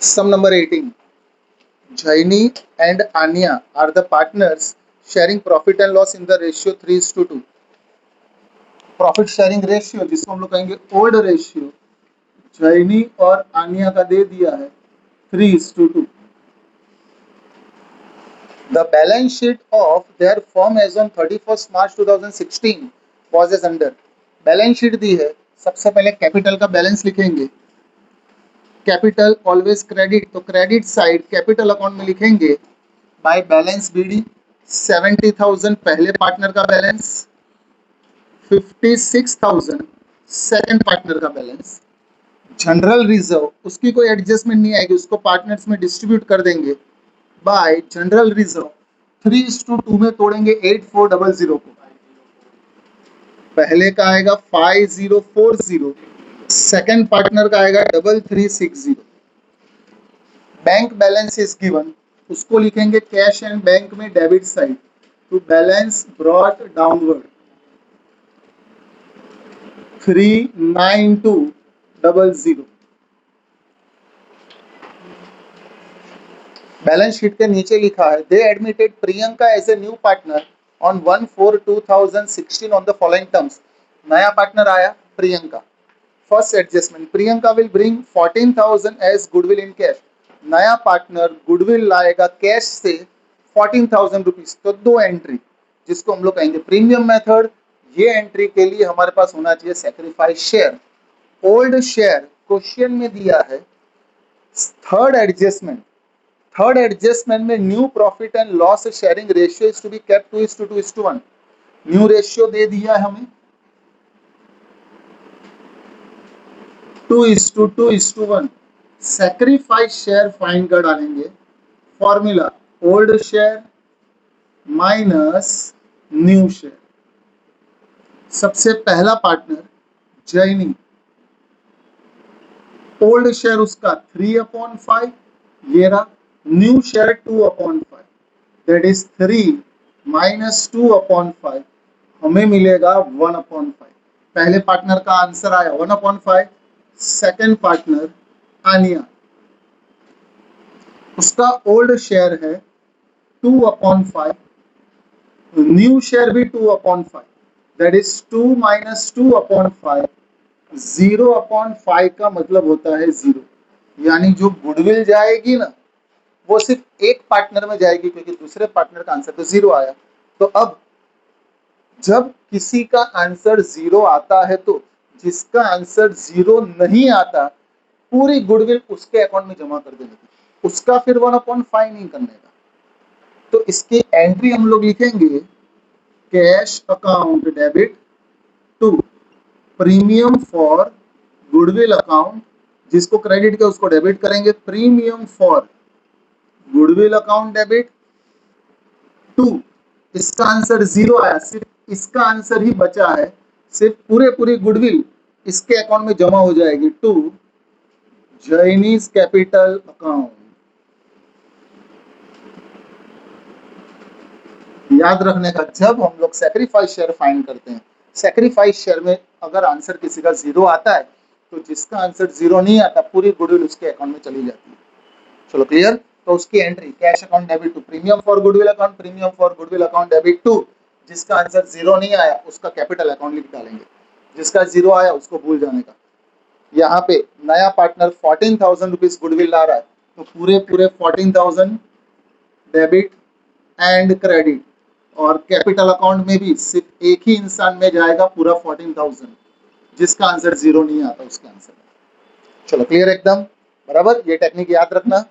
Sum number 18. Jaini and Anya are the partners sharing profit and loss in the ratio 3:2. Profit sharing ratio जिसको हम लोग कहेंगे old ratio जैनी और आनिया का दे दिया है 3:2. The balance sheet of their firm as on 31st March 2016 was as under. Balance sheet दी है, सबसे पहले कैपिटल का बैलेंस लिखेंगे. कैपिटल ऑलवेज क्रेडिट, तो क्रेडिट साइड कैपिटल अकाउंट में लिखेंगे बाय बैलेंस बीडी 70,000 पहले पार्टनर का बैलेंस, 56,000 सेकंड पार्टनर का बैलेंस. जनरल रिजर्व उसकी कोई एडजस्टमेंट नहीं आएगी, उसको पार्टनर्स में डिस्ट्रीब्यूट कर देंगे बाय जनरल रिजर्व 3:2 में तोड़ेंगे 8400 को. पहले का आएगा 5040, सेकंड पार्टनर का आएगा 3360. बैंक बैलेंस इज गिवन, उसको लिखेंगे कैश एंड बैंक में debit side to balance brought downward 39200. Balance sheet के नीचे लिखा है they admitted Priyanka as a new partner on 1/4/2016 on the following terms. नया पार्टनर आया Priyanka. First adjustment, Priyanka will bring 14,000 as goodwill in cash. नया partner goodwill लाएगा cash से 14,000 rupees. तो दो एंट्री जिसको हम लोग कहेंगे प्रीमियम मेथड. ये एंट्री के लिए हमारे पास होना चाहिए sacrifice share. Old share question में दिया है. थर्ड एडजस्टमेंट में new profit and loss sharing ratio is to be kept 2:2:1. New ratio दे दिया है हमें 2:2:1. सैक्रिफाइस शेयर फाइंड कर डालेंगे. Formula old share minus new share. सबसे पहला पार्टनर जैनी, ओल्ड शेयर उसका 3/5 ये रहा, new share 2/5 that is 3 minus 2/5 हमें मिलेगा 1/5. पहले पार्टनर का आंसर आया 1/5. सेकंड पार्टनर आनिया, उसका ओल्ड शेयर है 2/5, न्यू शेयर भी 2/5 दैट इज 2 माइनस 2/5. 0/5 का मतलब होता है 0. यानी जो गुडविल जाएगी ना वो सिर्फ एक पार्टनर में जाएगी क्योंकि दूसरे पार्टनर का आंसर तो 0 आया. तो अब जब किसी का आंसर 0 आता है तो जिसका आंसर 0 नहीं आता पूरी गुडविल उसके अकाउंट में जमा कर देने की, उसका फिर 1/5 नहीं करने का. तो इसकी एंट्री हम लोग लिखेंगे cash account debit to premium for goodwill account, जिसको क्रेडिट किया उसको डेबिट करेंगे. Premium for goodwill account debit to, इसका आंसर 0 आया, सिर्फ इसका आंसर ही बचा है, सिर्फ पूरी गुडविल इसके अकाउंट में जमा हो जाएगी टू जैनीज कैपिटल अकाउंट. याद रखने का, जब हम लोग सैक्रिफाइस शेयर फाइंड करते हैं, सैक्रिफाइस शेयर में अगर आंसर किसी का 0 आता है तो जिसका आंसर 0 नहीं आता पूरी गुडविल उसके अकाउंट में चली जाती है. चलो क्लियर. तो उसकी entry cash account debit to premium for goodwill account, premium for goodwill account debit to, जिसका आंसर 0 नहीं आया उसका कैपिटल अकाउंट लिख डालेंगे, जिसका 0 आया उसको भूल जाने का. यहाँ पे नया पार्टनर 14,000 रुपीज गुडविल ला रहा है तो पूरे 14,000 डेबिट एंड क्रेडिट, और कैपिटल अकाउंट में भी सिर्फ एक ही इंसान में जाएगा पूरा 14,000, जिसका आंसर 0 नहीं आता उसका आंसर. चलो क्लियर एकदम बराबर. ये टेक्निक याद रखना.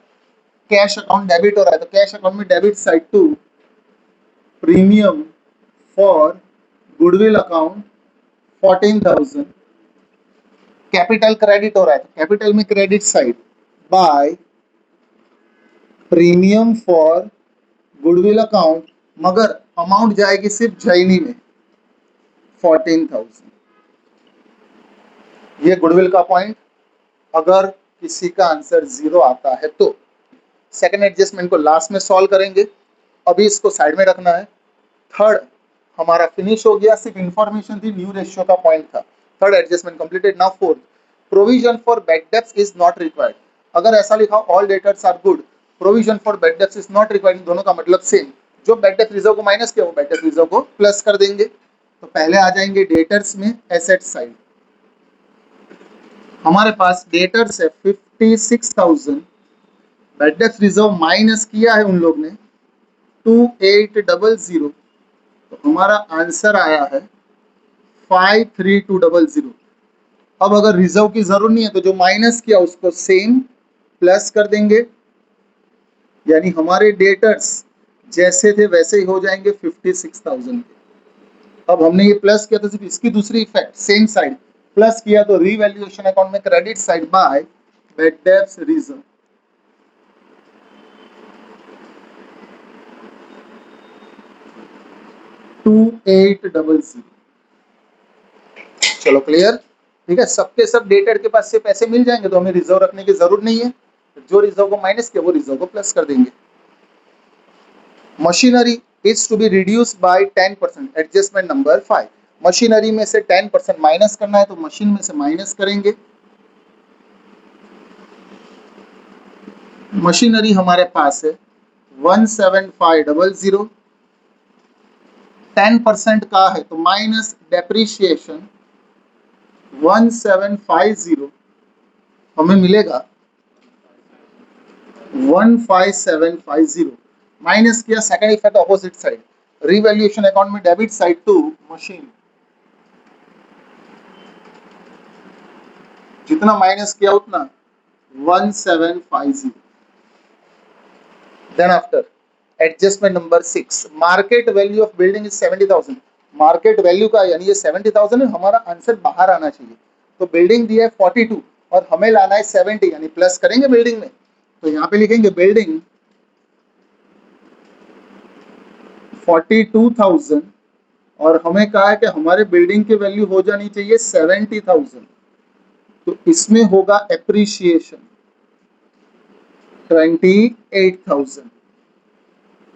कैश अकाउंट डेबिट हो रहा है तो कैश अकाउंट में debit side to premium for goodwill account 14,000. Capital credit हो रहा है तो कैपिटल में credit side by premium for goodwill account, मगर अमाउंट जाएगी सिर्फ जैनी में 14,000. ये गुडविल का पॉइंट. अगर किसी का आंसर 0 आता है तो सेकंड एडजस्टमेंट को लास्ट में सॉल्व करेंगे, अभी इसको साइड में रखना है. थर्ड हमारा फिनिश हो गया, सिर्फ इंफॉर्मेशन थी, न्यू रेशियो का पॉइंट था. Third adjustment completed. Now fourth, provision for bad debts is not required. अगर ऐसा लिखा all debtors are good, provision for bad debts is not required, दोनों का मतलब सेम। जो बैड डेट रिजर्व को माइनस किया वो बैड डेट रिजर्व को प्लस कर देंगे। तो पहले आ जाएंगे डेटर्स में एसेट साइड। हमारे पास डेटर्स है 56,000, बैड डेट रिजर्व माइनस किया है उन लोग ने 2800, तो हमारा आंसर आया है 53200। अब अगर रिजर्व की जरूरत नहीं है तो जो माइनस किया उसको सेम प्लस कर देंगे, यानी हमारे डेटर्स जैसे थे वैसे ही हो जाएंगे 56,000 के। अब हमने ये प्लस किया तो सिर्फ इसकी दूसरी इफेक्ट सेम साइड प्लस किया तो रीवैल्यूएशन अकाउंट में credit side by bad debts reserve. To 2800। चलो क्लियर, ठीक है। सबके सब डेटर के पास से पैसे मिल जाएंगे तो हमें रिजर्व रखने की जरूरत नहीं है। जो रिजर्व को माइनस किया वो रिजर्व को प्लस कर देंगे। Machinery is to be reduce by 10%, adjustment number 5। Machinery में से 10% माइनस करना है तो मशीन में से माइनस करेंगे। मशीनरी हमारे पास है 17500, 10% का है तो माइनस डेप्रिशिएशन 1750, हमें मिलेगा 15750। माइनस किया second effect opposite side, revaluation account में डेबिट साइड टू मशीन, जितना माइनस किया उतना 1750। Then after adjustment number 6, market value of building is 70,000। Market value का यानी ये 70,000 है, हमारा आंसर बाहर आना चाहिए। तो बिल्डिंग दी है 42 और हमें लाना है 70, यानी प्लस करेंगे बिल्डिंग में। तो यहाँ पे लिखेंगे बिल्डिंग 42,000 और हमें कहा है कि हमारे बिल्डिंग की वैल्यू हो जानी चाहिए 70,000, तो इसमें होगा एप्रिसिएशन 28,000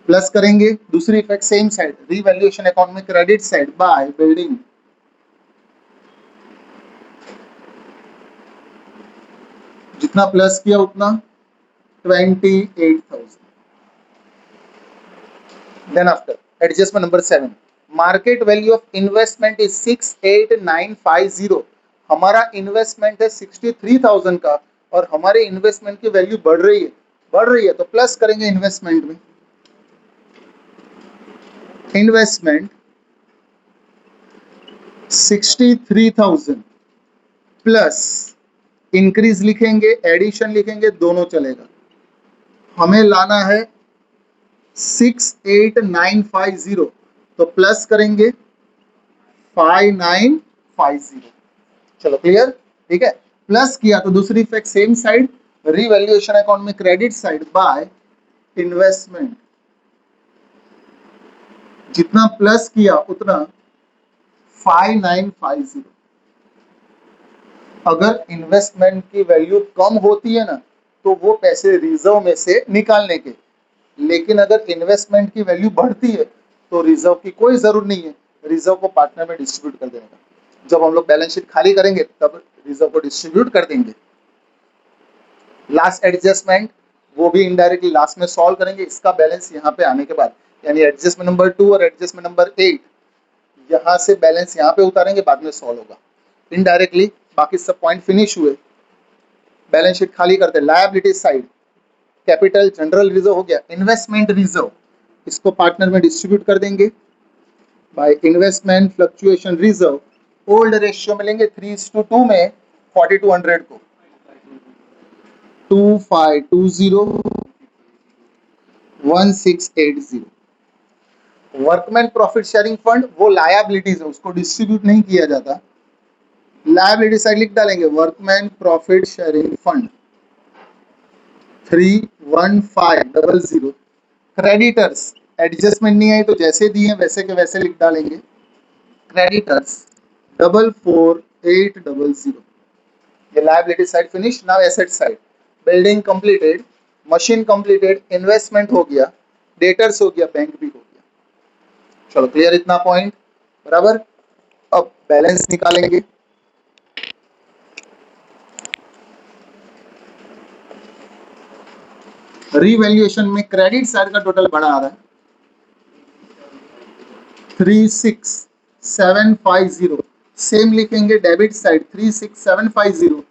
प्लस करेंगे दूसरी effect same side, revaluation account में क्रेडिट साइड बाय बिल्डिंग, जितना प्लस किया उतना 28,000। Then after adjustment number 7, market value of investment is 68,950। हमारा इन्वेस्टमेंट है 63,000 का और हमारे इन्वेस्टमेंट की वैल्यू बढ़ रही है तो प्लस करेंगे इन्वेस्टमेंट में। इन्वेस्टमेंट 63,000 प्लस इंक्रीज लिखेंगे एडिशन लिखेंगे दोनों चलेगा। हमें लाना है 68,950 तो प्लस करेंगे 5950। चलो क्लियर, ठीक है। प्लस किया तो दूसरी effect same side, revaluation account में क्रेडिट साइड बाय इन्वेस्टमेंट, जितना प्लस किया उतना 5950। अगर इन्वेस्टमेंट की वैल्यू कम होती है ना तो वो पैसे रिजर्व में से निकालने के, लेकिन अगर इन्वेस्टमेंट की वैल्यू बढ़ती है तो रिजर्व की कोई जरूरत नहीं है, रिजर्व को पार्टनर में डिस्ट्रीब्यूट कर देने का। जब हम लोग बैलेंस शीट खाली करेंगे तब रिजर्व को डिस्ट्रीब्यूट कर देंगे। लास्ट एडजस्टमेंट वो भी इनडायरेक्टली लास्ट में सॉल्व करेंगे, इसका बैलेंस यहाँ पे आने के बाद, यानी एडजस्टमेंट नंबर 2 और एडजस्टमेंट नंबर 8 यहाँ से बैलेंस यहाँ पे उतारेंगे, बाद में सॉल्व होगा इनडायरेक्टली। बाकी सब पॉइंट फिनिश हुए, बैलेंस शीट खाली करते। Liability side capital general reserve हो गया, इन्वेस्टमेंट रिजर्व इसको पार्टनर में डिस्ट्रीब्यूट कर देंगे by investment fluctuation reserve. Old ratio में लेंगे 3:2 में 4200 को 2520 1680। वर्कमैन प्रॉफिट शेयरिंग फंड वो लायबिलिटीज है, उसको डिस्ट्रीब्यूट नहीं किया जाता। लायबिलिटी साइड लिख डालेंगे workman profit sharing fund 31500। Creditors adjustment नहीं आई तो जैसे दिए वैसे के वैसे लिख डालेंगे, क्रेडिटर्स 44800। ये liability side finish. Now asset side, building completed, machine completed, investment हो गया, डेटर्स हो गया, बैंक भी हो गया। चलो क्लियर इतना पॉइंट, बराबर। अब बैलेंस निकालेंगे। रिवैल्यूएशन में क्रेडिट साइड का टोटल बड़ा आ रहा है 36750, सेम लिखेंगे डेबिट साइड 36750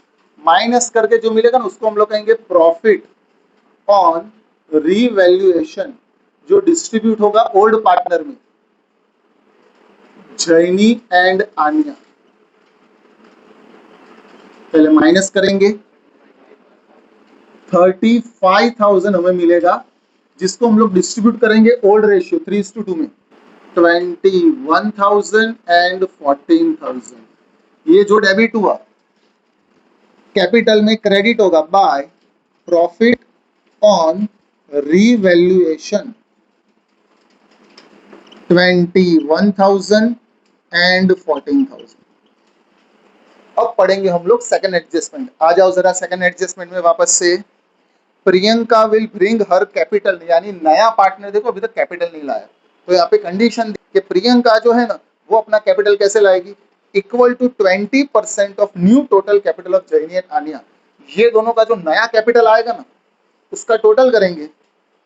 माइनस करके जो मिलेगा ना उसको हम लोग कहेंगे प्रॉफिट ऑन रिवैल्यूएशन, जो डिस्ट्रीब्यूट होगा ओल्ड पार्टनर में जैनी एंड आनिया। पहले माइनस करेंगे 35,000 हमें मिलेगा, जिसको हम लोग डिस्ट्रीब्यूट करेंगे ओल्ड रेशियो 3:2 में 21,000 एंड 14,000। ये जो डेबिट हुआ कैपिटल में क्रेडिट होगा by profit on revaluation 21,000 and 14,000। अब पढ़ेंगे हम लोग सेकंड एडजस्टमेंट। आ जाओ जरा सेकंड एडजस्टमेंट में वापस से। Priyanka will bring her capital, यानी नया पार्टनर देखो अभी तक कैपिटल नहीं लाया, तो यहाँ पे कंडीशन कि प्रियंका जो है ना वो अपना कैपिटल कैसे लाएगी, equal to 20% of new total capital of Jenny and Ania. ये दोनों का जो नया कैपिटल आएगा ना उसका टोटल करेंगे,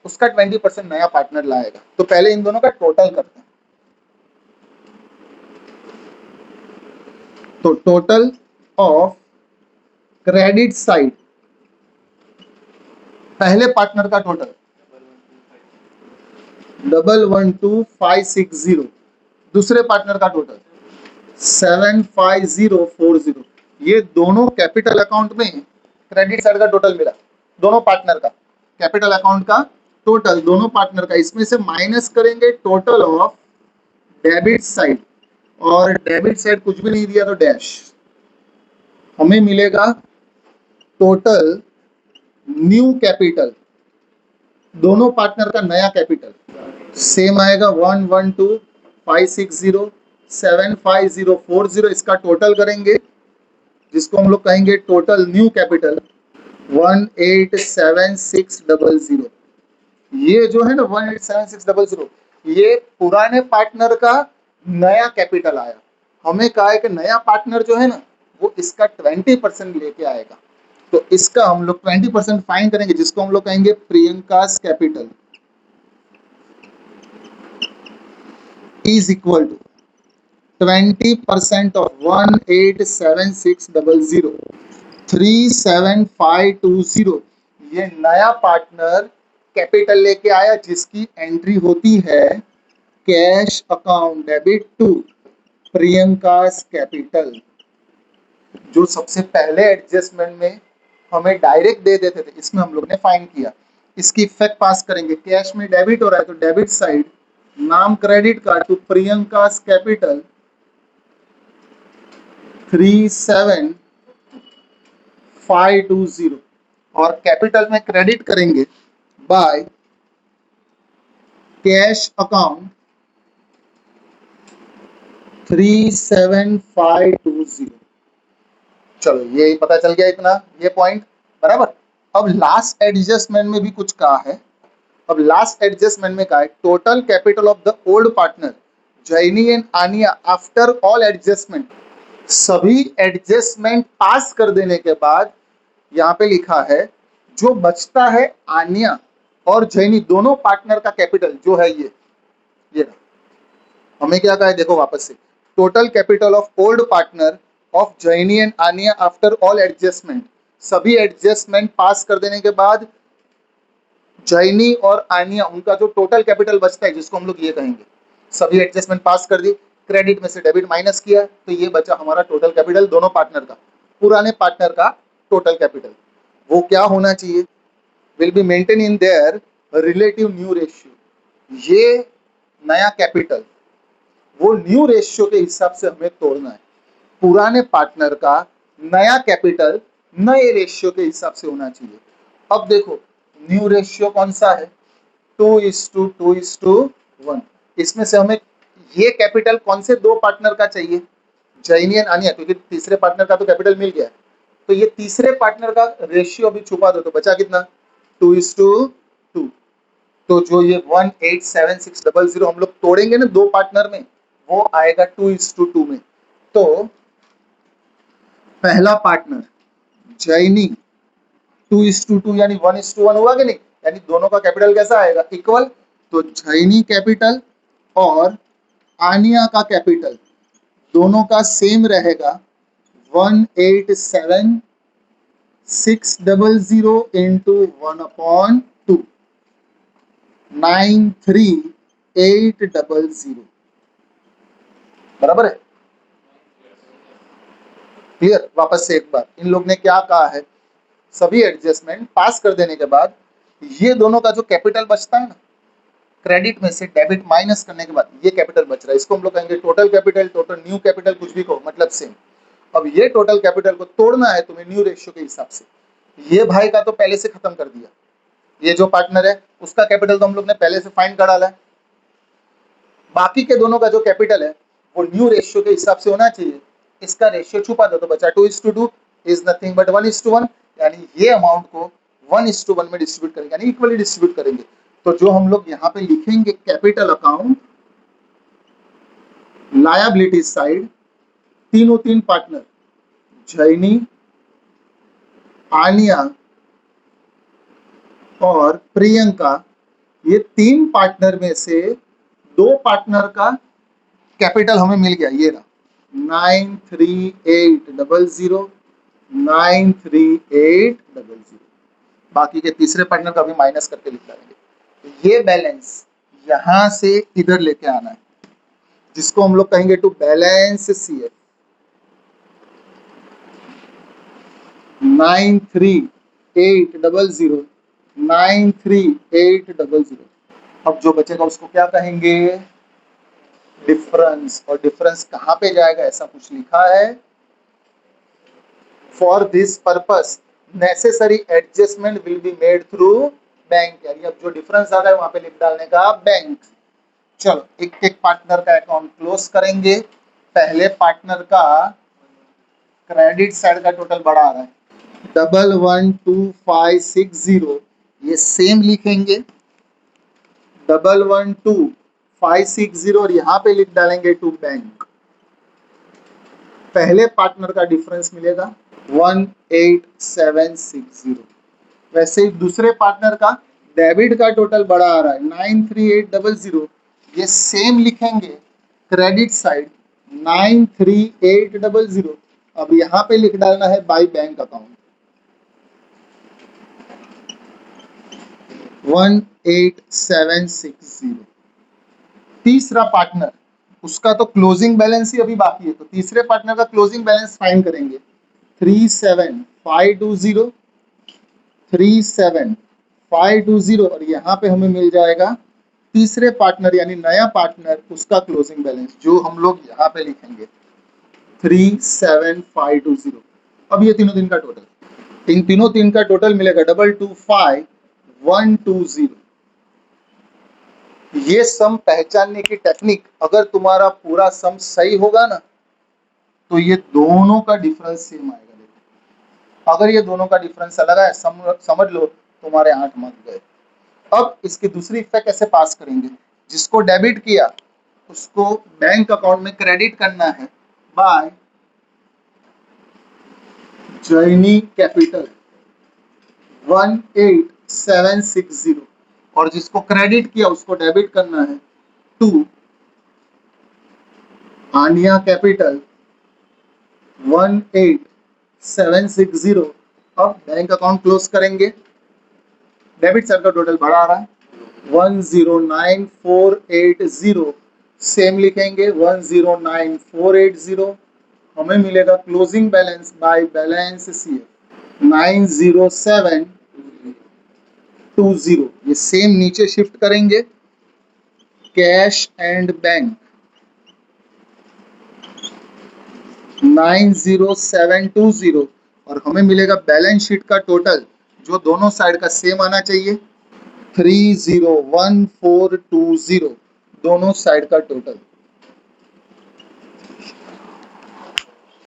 उसका 20% नया पार्टनर लाएगा। तो पहले इन दोनों का टोटल करते हैं। तो टोटल ऑफ क्रेडिट साइड, पहले पार्टनर का टोटल 112,560, दूसरे पार्टनर का टोटल 75040। ये दोनों कैपिटल अकाउंट में क्रेडिट साइड का टोटल मिला, दोनों पार्टनर का कैपिटल अकाउंट का टोटल, दोनों पार्टनर का, इसमें से माइनस करेंगे टोटल ऑफ डेबिट साइड, और डेबिट साइड कुछ भी नहीं दिया तो डैश, हमें मिलेगा टोटल न्यू कैपिटल, दोनों पार्टनर का नया कैपिटल सेम आएगा 112,560 75040। इसका टोटल करेंगे जिसको हम लोग कहेंगे टोटल न्यू कैपिटल 187,600। ये जो है ना 187,600 ये पुराने पार्टनर का नया कैपिटल आया। हमें कहा है कि नया पार्टनर जो है ना वो इसका 20% लेके आएगा, तो इसका हम लोग 20% फाइन करेंगे जिसको हम लोग कहेंगे Priyanka's capital is equal to 20% of 187,600 37520। ये नया पार्टनर कैपिटल लेके आया जिसकी एंट्री होती है cash account debit to Priyanka's capital. जो सबसे पहले एडजस्टमेंट में हमें डायरेक्ट दे देते थे इसमें हम लोग ने फाइन किया, इसकी इफेक्ट पास करेंगे। कैश में डेबिट हो रहा है तो डेबिट साइड नाम credit card to Priyanka's capital 37,520, और कैपिटल में क्रेडिट करेंगे बाय कैश अकाउंट 37,520। चलो ये पता चल गया इतना, ये पॉइंट बराबर। अब लास्ट एडजस्टमेंट में भी कुछ कहा है। अब लास्ट एडजस्टमेंट में कहा है total capital of the old partner Jenny and Ania after all adjustment, सभी एडजस्टमेंट पास कर देने के बाद यहाँ पे लिखा है जो बचता है आनिया और जैनी दोनों पार्टनर का कैपिटल जो है ये हमें क्या कहा है देखो वापस से, total capital of old partner of Jenny and Ania after all adjustment, सभी एडजस्टमेंट पास कर देने के बाद जैनी और आनिया उनका जो टोटल कैपिटल बचता है जिसको हम लोग ये कहेंगे, सभी एडजस्टमेंट पास कर दी, क्रेडिट में से डेबिट माइनस किया तो ये बचा हमारा टोटल कैपिटल दोनों पार्टनर का, पुराने पार्टनर का टोटल कैपिटल। वो क्या होना चाहिए, will be maintain in their relative new ratio. ये नया कैपिटल वो न्यू रेशियो के हिसाब से हमें तोड़ना है। पुराने पार्टनर का नया कैपिटल नए रेशियो के हिसाब से होना चाहिए। अब देखो न्यू रेशियो कौन सा है, 2:2:1। इसमें से हमें ये कैपिटल कौन से दो पार्टनर का चाहिए, जैनी एंड आनिया, क्योंकि तीसरे पार्टनर का तो कैपिटल मिल गया, तो ये तीसरे पार्टनर का रेशियो अभी छुपा दो तो बचा कितना 2:2। तो जो ये 187,600 हम लोग तोड़ेंगे ना दो पार्टनर में वो आएगा 2:2 में। तो पहला पार्टनर जैनी 2:2 यानी 1:1 हुआ कि नहीं, यानी दोनों का कैपिटल कैसा आएगा, इक्वल। तो झैनी कैपिटल और आनिया का कैपिटल दोनों का सेम रहेगा 187,600 इंटू 1/2 93800 बराबर है। क्लियर। वापस से एक बार, इन लोग ने क्या कहा है, सभी एडजस्टमेंट पास कर देने के बाद ये दोनों का जो कैपिटल बचता है ना, क्रेडिट में से डेबिट माइनस करने के बाद ये कैपिटल बच रहा है, इसको हम लोग कहेंगे total capital, total new capital, कुछ भी कहो मतलब सेम। अब ये टोटल कैपिटल को तोड़ना है तुम्हें न्यू रेशियो के हिसाब से। ये भाई का तो पहले से खत्म कर दिया, ये जो पार्टनर है उसका कैपिटल तो हम लोग ने पहले से फाइंड कर डाला है। बाकी के दोनों का जो कैपिटल है वो न्यू रेशियो के हिसाब से होना चाहिए, इसका रेशियो छुपा दो तो बचा 2:2 इज नथिंग बट 1:1, यानी ये अमाउंट को 1:1 में डिस्ट्रीब्यूट करेंगे, यानी इक्वली डिस्ट्रीब्यूट करेंगे। तो जो हम लोग यहाँ पे लिखेंगे कैपिटल अकाउंट लायबिलिटी साइड, तीनों तीन पार्टनर झैनी, आनिया और प्रियंका, ये तीन पार्टनर में से दो पार्टनर का कैपिटल हमें मिल गया, ये रहा 93800 93800। बाकी के तीसरे पार्टनर का भी माइनस करके लिख देंगे। ये बैलेंस यहां से इधर लेके आना है, जिसको हम लोग कहेंगे टू बैलेंस सीएफ 93800 93800। अब जो बचेगा उसको क्या कहेंगे, डिफरेंस। और डिफरेंस कहां पे जाएगा ऐसा कुछ लिखा है, for this purpose necessary adjustment will be made through bank, यानी अब जो डिफरेंस आ रहा है वहां पे लिख डालने का बैंक। चलो एक एक पार्टनर का अकाउंट क्लोज करेंगे। पहले पार्टनर का क्रेडिट साइड का टोटल बड़ा आ रहा है 112560, ये सेम लिखेंगे 112560 और यहाँ पे लिख डालेंगे टू बैंक। पहले पार्टनर का डिफरेंस मिलेगा 18760। वैसे ही दूसरे पार्टनर का डेबिट का टोटल बड़ा आ रहा है 93800, ये सेम लिखेंगे क्रेडिट साइड 93800। अब यहाँ पे लिख डालना है बाय बैंक अकाउंट 18760। तीसरा पार्टनर, उसका तो क्लोजिंग बैलेंस ही अभी बाकी है, तो तीसरे पार्टनर का क्लोजिंग बैलेंस फाइंड करेंगे 37520 37520 और यहाँ पे हमें मिल जाएगा तीसरे पार्टनर यानी नया पार्टनर, उसका क्लोजिंग बैलेंस जो हम लोग यहाँ पे लिखेंगे 37520। अब ये तीनों दिन का टोटल, इन तीनों दिन का टोटल मिलेगा 225120। ये सम पहचानने की टेक्निक, अगर तुम्हारा पूरा सम सही होगा ना तो ये दोनों का डिफरेंस सेम आएगा। देखो अगर ये दोनों का डिफरेंस अलग है समझ लो तुम्हारे 8 मार्क गए। अब इसकी दूसरी इफेक्ट कैसे पास करेंगे, जिसको डेबिट किया उसको बैंक अकाउंट में क्रेडिट करना है बाय जर्नी कैपिटल 18760 और जिसको क्रेडिट किया उसको डेबिट करना है टू आनिया कैपिटल 18760। अब बैंक अकाउंट क्लोज करेंगे, डेबिट साइड का टोटल बड़ा आ रहा है 109480, सेम लिखेंगे 109480। हमें मिलेगा closing balance by balance CF 90720। ये सेम नीचे शिफ्ट करेंगे कैश एंड बैंक 90720 और हमें मिलेगा बैलेंस शीट का टोटल जो दोनों साइड का सेम आना चाहिए 301420, दोनों साइड का टोटल।